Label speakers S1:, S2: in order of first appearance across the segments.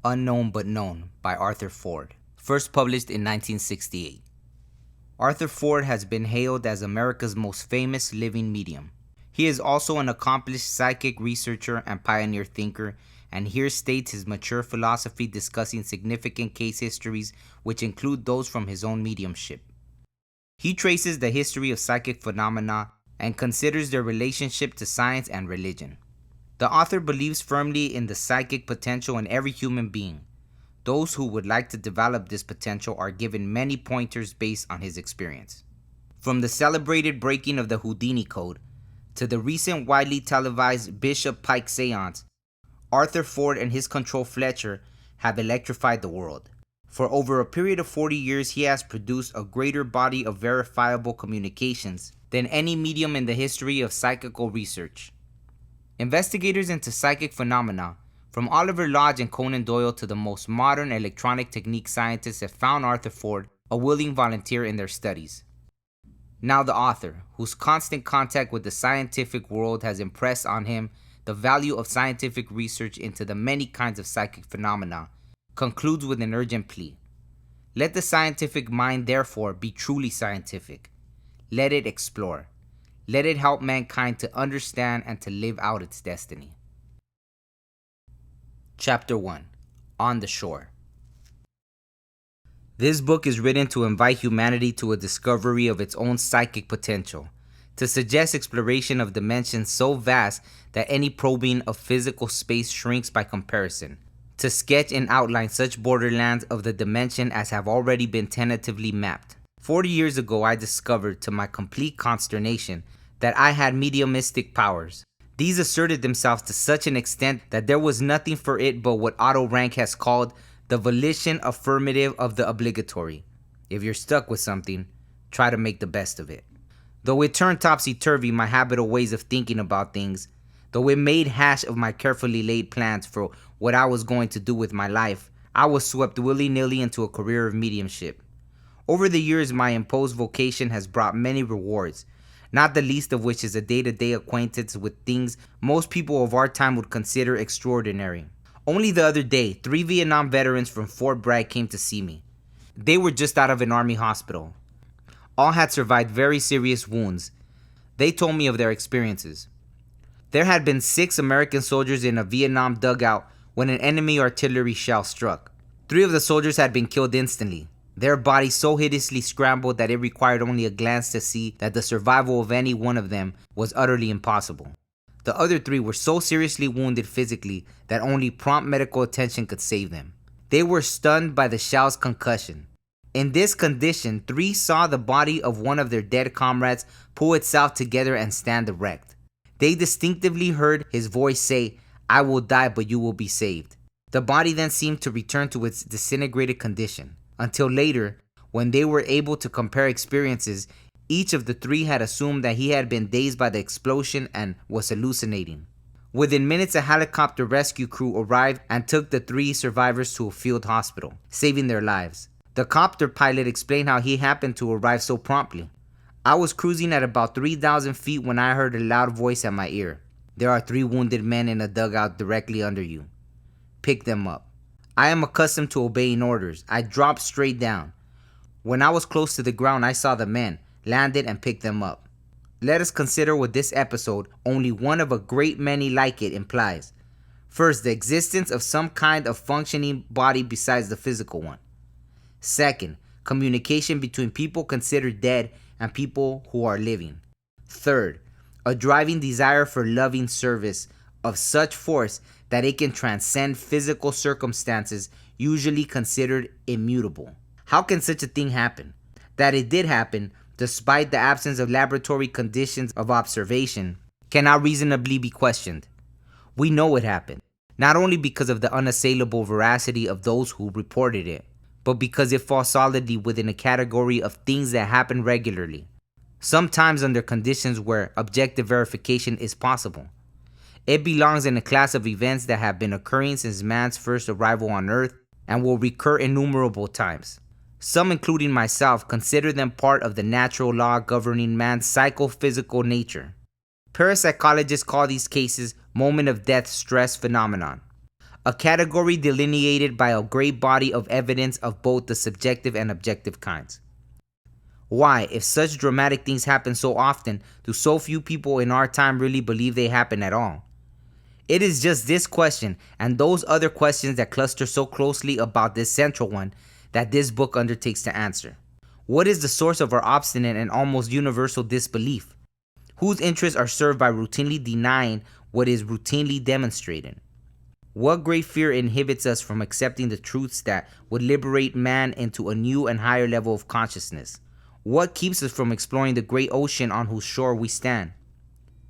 S1: Unknown But Known by Arthur Ford, first published in 1968. Arthur Ford has been hailed as America's most famous living medium. He is also an accomplished psychic researcher and pioneer thinker, and here states his mature philosophy discussing significant case histories which include those from his own mediumship. He traces the history of psychic phenomena and considers their relationship to science and religion. The author believes firmly in the psychic potential in every human being. Those who would like to develop this potential are given many pointers based on his experience. From the celebrated breaking of the Houdini code to the recent widely televised Bishop Pike seance, Arthur Ford and his control Fletcher have electrified the world. For over a period of 40 years, he has produced a greater body of verifiable communications than any medium in the history of psychical research. Investigators into psychic phenomena, from Oliver Lodge and Conan Doyle to the most modern electronic technique scientists, have found Arthur Ford a willing volunteer in their studies. Now the author, whose constant contact with the scientific world has impressed on him the value of scientific research into the many kinds of psychic phenomena, concludes with an urgent plea. Let the scientific mind, therefore, be truly scientific. Let it explore. Let it help mankind to understand and to live out its destiny. Chapter 1. On the Shore. This book is written to invite humanity to a discovery of its own psychic potential, to suggest exploration of dimensions so vast that any probing of physical space shrinks by comparison, to sketch and outline such borderlands of the dimension as have already been tentatively mapped. 40 years ago, I discovered, to my complete consternation, that I had mediumistic powers. These asserted themselves to such an extent that there was nothing for it but what Otto Rank has called the volition affirmative of the obligatory. If you're stuck with something, try to make the best of it. Though it turned topsy-turvy my habitual ways of thinking about things, though it made hash of my carefully laid plans for what I was going to do with my life, I was swept willy-nilly into a career of mediumship. Over the years, my imposed vocation has brought many rewards, not the least of which is a day-to-day acquaintance with things most people of our time would consider extraordinary. Only the other day, 3 Vietnam veterans from Fort Bragg came to see me. They were just out of an army hospital. All had survived very serious wounds. They told me of their experiences. There had been 6 American soldiers in a Vietnam dugout when an enemy artillery shell struck. 3 of the soldiers had been killed instantly, their bodies so hideously scrambled that it required only a glance to see that the survival of any one of them was utterly impossible. The other 3 were so seriously wounded physically that only prompt medical attention could save them. They were stunned by the shell's concussion. In this condition, 3 saw the body of one of their dead comrades pull itself together and stand erect. They distinctively heard his voice say, "I will die, but you will be saved." The body then seemed to return to its disintegrated condition, until later, when they were able to compare experiences, each of the 3 had assumed that he had been dazed by the explosion and was hallucinating. Within minutes, a helicopter rescue crew arrived and took the 3 survivors to a field hospital, saving their lives. The copter pilot explained how he happened to arrive so promptly. "I was cruising at about 3,000 feet when I heard a loud voice at my ear. 'There are 3 wounded men in a dugout directly under you. Pick them up.' I am accustomed to obeying orders. I dropped straight down. When I was close to the ground, I saw the men, landed and picked them up." Let us consider what this episode, only one of a great many like it, implies. First, the existence of some kind of functioning body besides the physical one. Second, communication between people considered dead and people who are living. Third, a driving desire for loving service of such force that it can transcend physical circumstances usually considered immutable. How can such a thing happen? That it did happen, despite the absence of laboratory conditions of observation, cannot reasonably be questioned. We know it happened, not only because of the unassailable veracity of those who reported it, but because it falls solidly within a category of things that happen regularly, sometimes under conditions where objective verification is possible. It belongs in a class of events that have been occurring since man's first arrival on Earth and will recur innumerable times. Some, including myself, consider them part of the natural law governing man's psychophysical nature. Parapsychologists call these cases moment of death stress phenomenon. a category delineated by a great body of evidence of both the subjective and objective kinds. Why, if such dramatic things happen so often, do so few people in our time really believe they happen at all? It is just this question and those other questions that cluster so closely about this central one that this book undertakes to answer. What is the source of our obstinate and almost universal disbelief? Whose interests are served by routinely denying what is routinely demonstrated? What great fear inhibits us from accepting the truths that would liberate man into a new and higher level of consciousness? What keeps us from exploring the great ocean on whose shore we stand?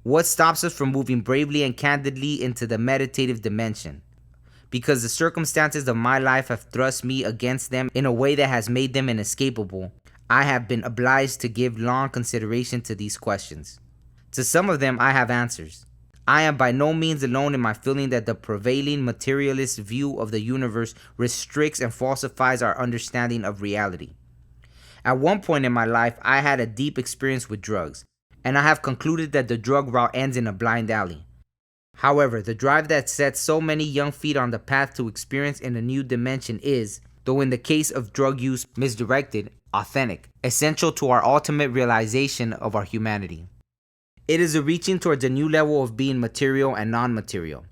S1: What stops us from moving bravely and candidly into the meditative dimension? Because the circumstances of my life have thrust me against them in a way that has made them inescapable, I have been obliged to give long consideration to these questions. To some of them I have answers. I am by no means alone in my feeling that the prevailing materialist view of the universe restricts and falsifies our understanding of reality. At one point in my life, I had a deep experience with drugs, and I have concluded that the drug route ends in a blind alley. However, the drive that sets so many young feet on the path to experience in a new dimension is, though in the case of drug use misdirected, authentic, essential to our ultimate realization of our humanity. It is a reaching towards a new level of being material and non-material,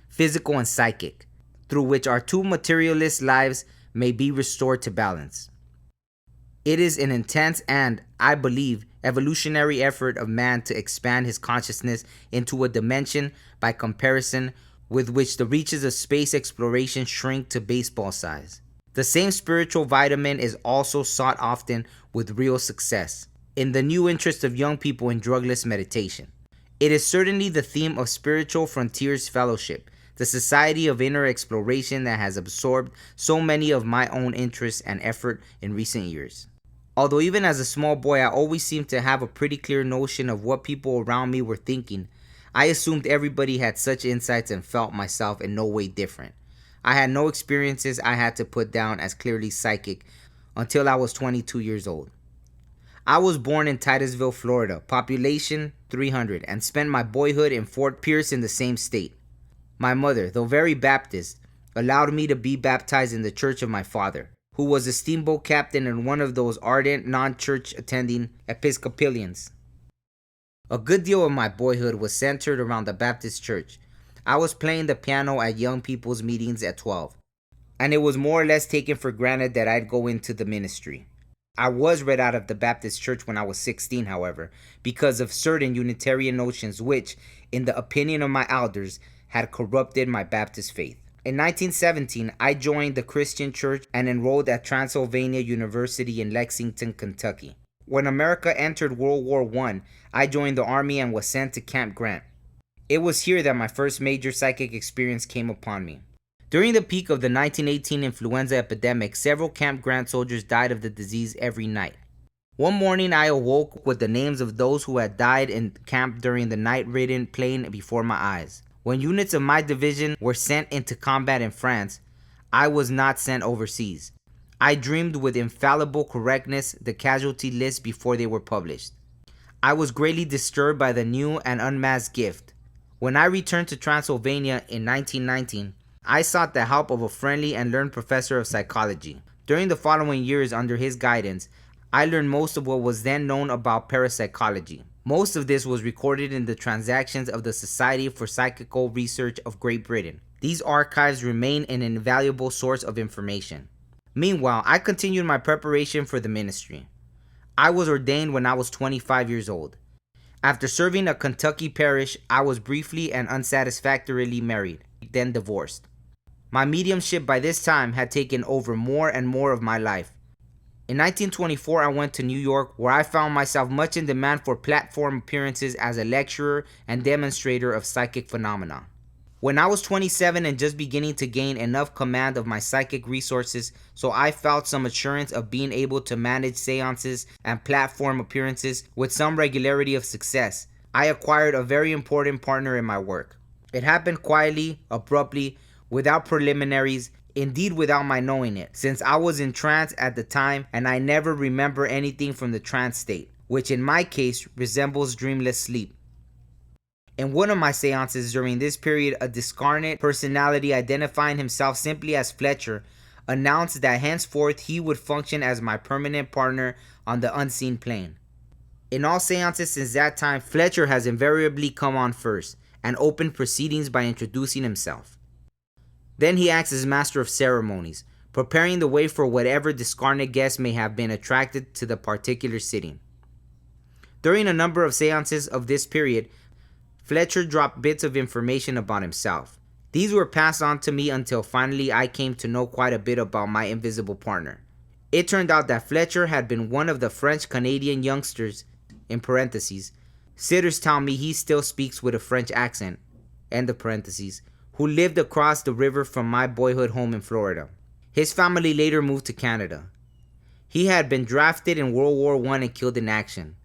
S1: physical and psychic, through which our two materialist lives may be restored to balance. It is an intense and, I believe, evolutionary effort of man to expand his consciousness into a dimension by comparison with which the reaches of space exploration shrink to baseball size. The same spiritual vitamin is also sought often with real success in the new interest of young people in drugless meditation. It is certainly the theme of Spiritual Frontiers Fellowship, the society of inner exploration that has absorbed so many of my own interests and effort in recent years. Although even as a small boy I always seemed to have a pretty clear notion of what people around me were thinking, I assumed everybody had such insights and felt myself in no way different. I had no experiences I had to put down as clearly psychic until I was 22 years old. I was born in Titusville, Florida, population 300, and spent my boyhood in Fort Pierce in the same state. My mother, though very Baptist, allowed me to be baptized in the church of my father, who was a steamboat captain and one of those ardent, non-church attending Episcopalians. A good deal of my boyhood was centered around the Baptist church. I was playing the piano at young people's meetings at 12, and it was more or less taken for granted that I'd go into the ministry. I was read out of the Baptist church when I was 16, however, because of certain Unitarian notions which, in the opinion of my elders, had corrupted my Baptist faith. In 1917, I joined the Christian church and enrolled at Transylvania University in Lexington, Kentucky. When America entered World War I joined the Army and was sent to Camp Grant. It was here that my first major psychic experience came upon me. During the peak of the 1918 influenza epidemic, several Camp Grant soldiers died of the disease every night. One morning I awoke with the names of those who had died in camp during the night-ridden playing before my eyes. When units of my division were sent into combat in France, I was not sent overseas. I dreamed with infallible correctness the casualty lists before they were published. I was greatly disturbed by the new and unmasked gift. When I returned to Transylvania in 1919, I sought the help of a friendly and learned professor of psychology. During the following years under his guidance, I learned most of what was then known about parapsychology. Most of this was recorded in the transactions of the Society for Psychical Research of Great Britain. These archives remain an invaluable source of information. Meanwhile, I continued my preparation for the ministry. I was ordained when I was 25 years old. After serving a Kentucky parish, I was briefly and unsatisfactorily married, then divorced. My mediumship by this time had taken over more and more of my life. In 1924, I went to New York, where I found myself much in demand for platform appearances as a lecturer and demonstrator of psychic phenomena. When I was 27 and just beginning to gain enough command of my psychic resources, so I felt some assurance of being able to manage seances and platform appearances with some regularity of success, I acquired a very important partner in my work. It happened quietly, abruptly, without preliminaries, indeed without my knowing it, since I was in trance at the time and I never remember anything from the trance state, which in my case resembles dreamless sleep. In one of my seances during this period, a discarnate personality identifying himself simply as Fletcher announced that henceforth he would function as my permanent partner on the unseen plane. In all seances since that time, Fletcher has invariably come on first and opened proceedings by introducing himself. Then he acts as master of ceremonies, preparing the way for whatever discarnate guest may have been attracted to the particular sitting. During a number of seances of this period, Fletcher dropped bits of information about himself. These were passed on to me until finally I came to know quite a bit about my invisible partner. It turned out that Fletcher had been one of the French-Canadian youngsters, in parentheses, sitters tell me he still speaks with a French accent, end of parentheses, who lived across the river from my boyhood home in Florida. His family later moved to Canada. He had been drafted in World War I and killed in action.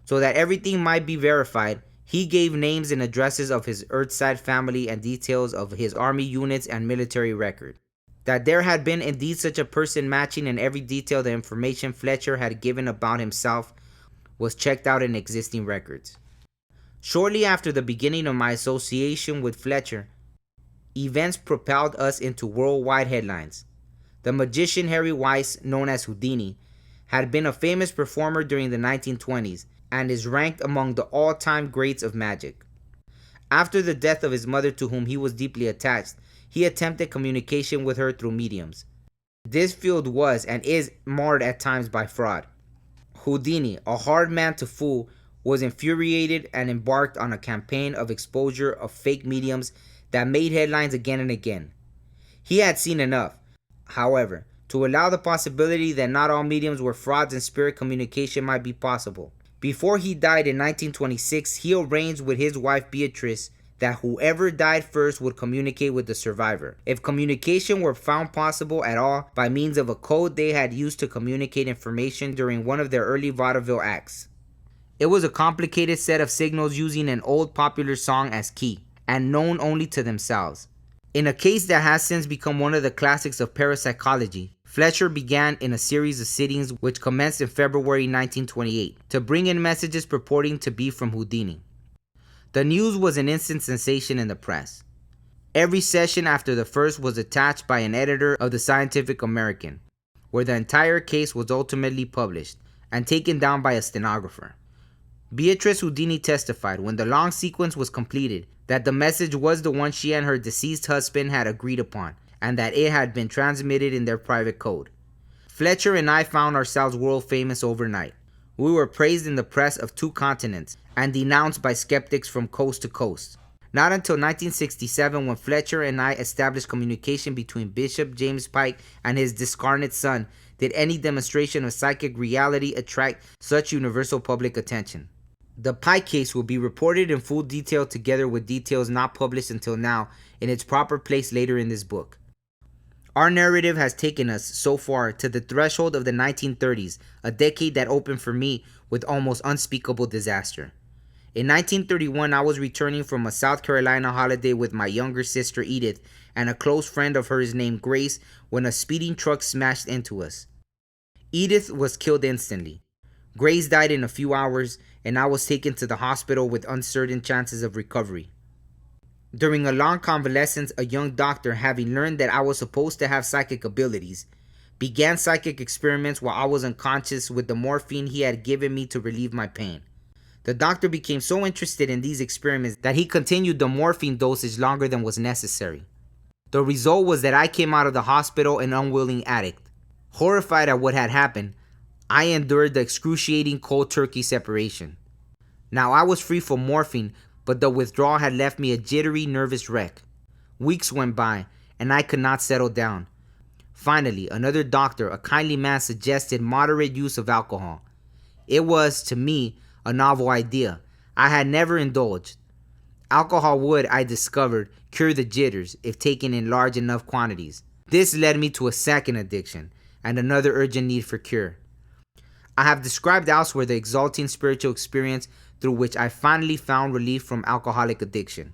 S1: So that everything might be verified, he gave names and addresses of his Earthside family and details of his army units and military record. That there had been indeed such a person matching in every detail the information Fletcher had given about himself was checked out in existing records. Shortly after the beginning of my association with Fletcher, events propelled us into worldwide headlines. The magician Harry Weiss, known as Houdini, had been a famous performer during the 1920s and is ranked among the all-time greats of magic. After the death of his mother, to whom he was deeply attached, he attempted communication with her through mediums. This field was and is marred at times by fraud. Houdini, a hard man to fool, was infuriated and embarked on a campaign of exposure of fake mediums that made headlines again and again. He had seen enough, however, to allow the possibility that not all mediums were frauds and spirit communication might be possible. Before he died in 1926, he arranged with his wife Beatrice that whoever died first would communicate with the survivor. If communication were found possible at all by means of a code they had used to communicate information during one of their early vaudeville acts. It was a complicated set of signals using an old popular song as key, and known only to themselves. In a case that has since become one of the classics of parapsychology, Fletcher began in a series of sittings which commenced in February 1928 to bring in messages purporting to be from Houdini. The news was an instant sensation in the press. Every session after the first was attached by an editor of the Scientific American, where the entire case was ultimately published and taken down by a stenographer. Beatrice Houdini testified when the long sequence was completed that the message was the one she and her deceased husband had agreed upon, and that it had been transmitted in their private code. Fletcher and I found ourselves world famous overnight. We were praised in the press of 2 continents and denounced by skeptics from coast to coast. Not until 1967, when Fletcher and I established communication between Bishop James Pike and his discarnate son, did any demonstration of psychic reality attract such universal public attention. The Pike case will be reported in full detail together with details not published until now in its proper place later in this book. Our narrative has taken us, so far, to the threshold of the 1930s, a decade that opened for me with almost unspeakable disaster. In 1931, I was returning from a South Carolina holiday with my younger sister Edith and a close friend of hers named Grace when a speeding truck smashed into us. Edith was killed instantly. Grace died in a few hours, and I was taken to the hospital with uncertain chances of recovery. During a long convalescence, a young doctor, having learned that I was supposed to have psychic abilities, began psychic experiments while I was unconscious with the morphine he had given me to relieve my pain. The doctor became so interested in these experiments that he continued the morphine dosage longer than was necessary. The result was that I came out of the hospital an unwilling addict. Horrified at what had happened, I endured the excruciating cold turkey separation. Now I was free from morphine, but the withdrawal had left me a jittery, nervous wreck. Weeks went by, and I could not settle down. Finally, another doctor, a kindly man, suggested moderate use of alcohol. It was, to me, a novel idea. I had never indulged. Alcohol would, I discovered, cure the jitters if taken in large enough quantities. This led me to a second addiction and another urgent need for cure. I have described elsewhere the exalting spiritual experience through which I finally found relief from alcoholic addiction.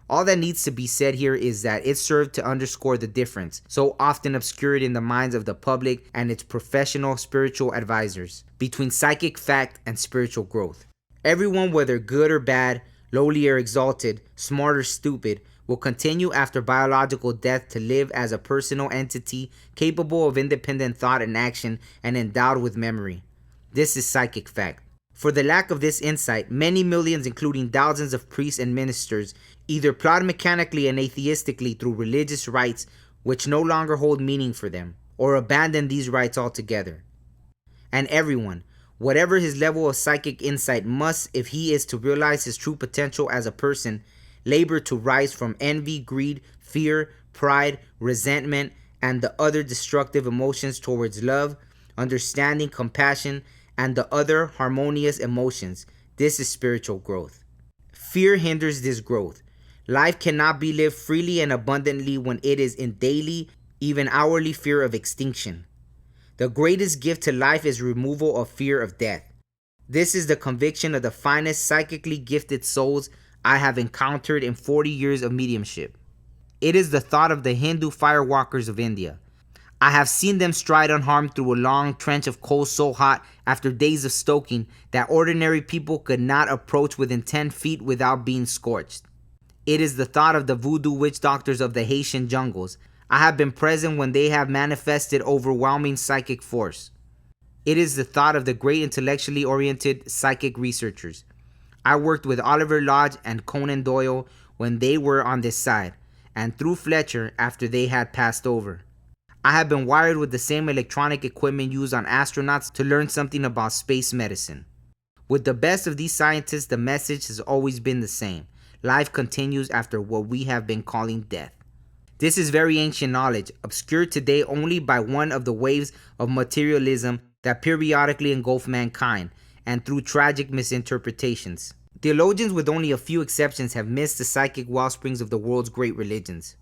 S1: All that needs to be said here is that it served to underscore the difference, so often obscured in the minds of the public and its professional spiritual advisors, between psychic fact and spiritual growth. Everyone, whether good or bad, lowly or exalted, smart or stupid, will continue after biological death to live as a personal entity capable of independent thought and action and endowed with memory. This is psychic fact. For the lack of this insight, many millions, including thousands of priests and ministers, either plod mechanically and atheistically through religious rites which no longer hold meaning for them, or abandon these rites altogether. And everyone, whatever his level of psychic insight, must, if he is to realize his true potential as a person, labor to rise from envy, greed, fear, pride, resentment, and the other destructive emotions towards love, understanding, compassion, and the other harmonious emotions. This is spiritual growth. Fear hinders this growth. Life cannot be lived freely and abundantly when it is in daily, even hourly fear of extinction. The greatest gift to life is removal of fear of death. This is the conviction of the finest psychically gifted souls I have encountered in 40 years of mediumship. It is the thought of the Hindu firewalkers of India. I have seen them stride unharmed through a long trench of coal so hot after days of stoking that ordinary people could not approach within 10 feet without being scorched. It is the thought of the voodoo witch doctors of the Haitian jungles. I have been present when they have manifested overwhelming psychic force. It is the thought of the great intellectually oriented psychic researchers. I worked with Oliver Lodge and Conan Doyle when they were on this side, and through Fletcher after they had passed over. I have been wired with the same electronic equipment used on astronauts to learn something about space medicine. With the best of these scientists, the message has always been the same. Life continues after what we have been calling death. This is very ancient knowledge, obscured today only by one of the waves of materialism that periodically engulf mankind, and through tragic misinterpretations. Theologians, with only a few exceptions, have missed the psychic wellsprings of the world's great religions.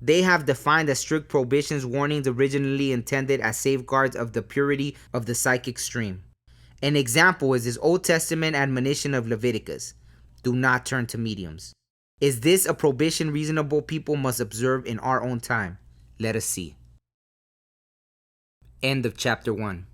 S1: They have defined as strict prohibitions warnings originally intended as safeguards of the purity of the psychic stream. An example is this Old Testament admonition of Leviticus: do not turn to mediums. Is this a prohibition reasonable people must observe in our own time? Let us see. End of chapter 1.